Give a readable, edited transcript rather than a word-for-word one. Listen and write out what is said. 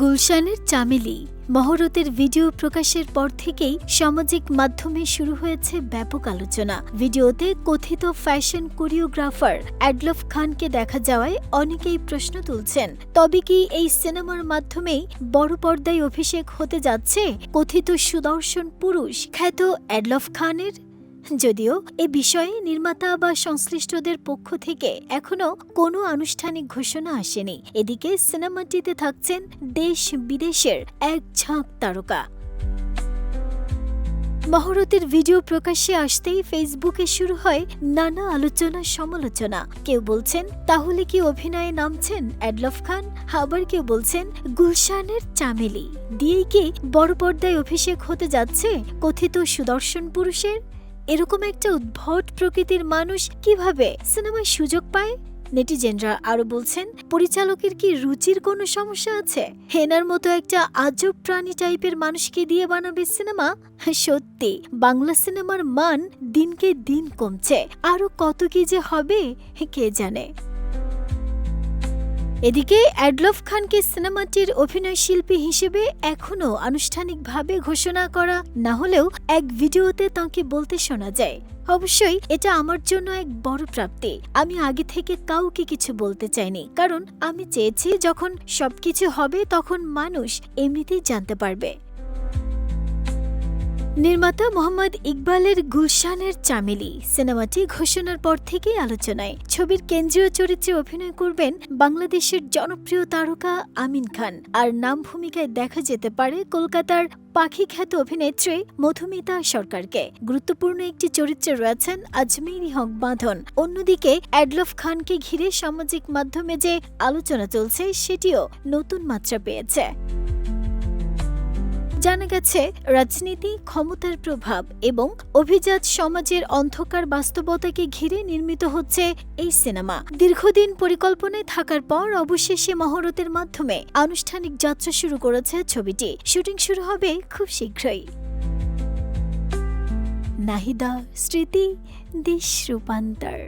গুলশানের চামেলি মহরতের ভিডিও প্রকাশের পর থেকেই সামাজিক মাধ্যমে শুরু হয়েছে ব্যাপক আলোচনা। ভিডিওতে কথিত ফ্যাশন কোরিওগ্রাফার অ্যাডলফ খানকে দেখা যাওয়ায় অনেকেই প্রশ্ন তুলছেন, তবে কি এই সিনেমার মাধ্যমেই বড় পর্দায় অভিষেক হতে যাচ্ছে কথিত সুদর্শন পুরুষ খ্যাত অ্যাডলফ খানের? যদিও এ বিষয়ে নির্মাতা বা সংশ্লিষ্টদের পক্ষ থেকে এখনো কোনো আনুষ্ঠানিক ঘোষণা আসেনি। এদিকে সিনেমাটিতে থাকছেন দেশ বিদেশের এক ঝাঁক তারকা। মহরতের ভিডিও প্রকাশ্যে আসতেই ফেসবুকে শুরু হয় নানা আলোচনা সমালোচনা। কেউ বলছেন তাহলে কি অভিনয়ে নামছেন অ্যাডলফ খান, আবার কেউ বলছেন গুলশানের চামেলি দিয়েই কি বড় পর্দায় অভিষেক হতে যাচ্ছে কথিত সুদর্শন পুরুষের। এরকম একটা উদ্ভট প্রকৃতির মানুষ কিভাবে সিনেমায় সুযোগ পায়? নেটিজেনরা আরো বলছেন, পরিচালকের কি রুচির কোনো সমস্যা আছে? হেনার মতো একটা আজব প্রাণী টাইপের মানুষকে দিয়ে বানাবে সিনেমা? সত্যি বাংলা সিনেমার মান দিনকে দিন কমছে, আরো কত কি যে হবে কে জানে। এদিকে অ্যাডলফ খানকে সিনেমাটির অভিনয়শিল্পী হিসেবে এখনও আনুষ্ঠানিকভাবে ঘোষণা করা না হলেও এক ভিডিওতে তাঁকে বলতে শোনা যায়, অবশ্যই এটা আমার জন্য এক বড় প্রাপ্তি। আমি আগে থেকে কাউকে কিছু বলতে চাইনি, কারণ আমি চেয়েছি যখন সবকিছু হবে তখন মানুষ এমনিতেই জানতে পারবে। নির্মাতা মোহাম্মদ ইকবালের গুলশানের চামেলি সিনেমাটি ঘোষণার পর থেকেই আলোচনায়। ছবির কেন্দ্রীয় চরিত্রে অভিনয় করবেন বাংলাদেশের জনপ্রিয় তারকা আমিন খান, আর নাম ভূমিকায় দেখা যেতে পারে কলকাতার পাখি খ্যাত অভিনেত্রী মধুমিতা সরকারকে। গুরুত্বপূর্ণ একটি চরিত্রে রয়েছেন আজমেরি হক বাঁধন। অন্যদিকে অ্যাডলফ খানকে ঘিরে সামাজিক মাধ্যমে যে আলোচনা চলছে সেটিও নতুন মাত্রা পেয়েছে। জানা গেছে, রাজনীতি, ক্ষমতার প্রভাব এবং অভিজাত সমাজের অন্ধকার বাস্তবতাকে ঘিরে নির্মিত হচ্ছে এই সিনেমা। দীর্ঘদিন পরিকল্পনায় থাকার পর অবশেষে মহরতের মাধ্যমে আনুষ্ঠানিক যাত্রা শুরু করেছে ছবিটি। শুটিং শুরু হবে খুব শীঘ্রই। নাহিদা স্মৃতি, দেশ রূপান্তর।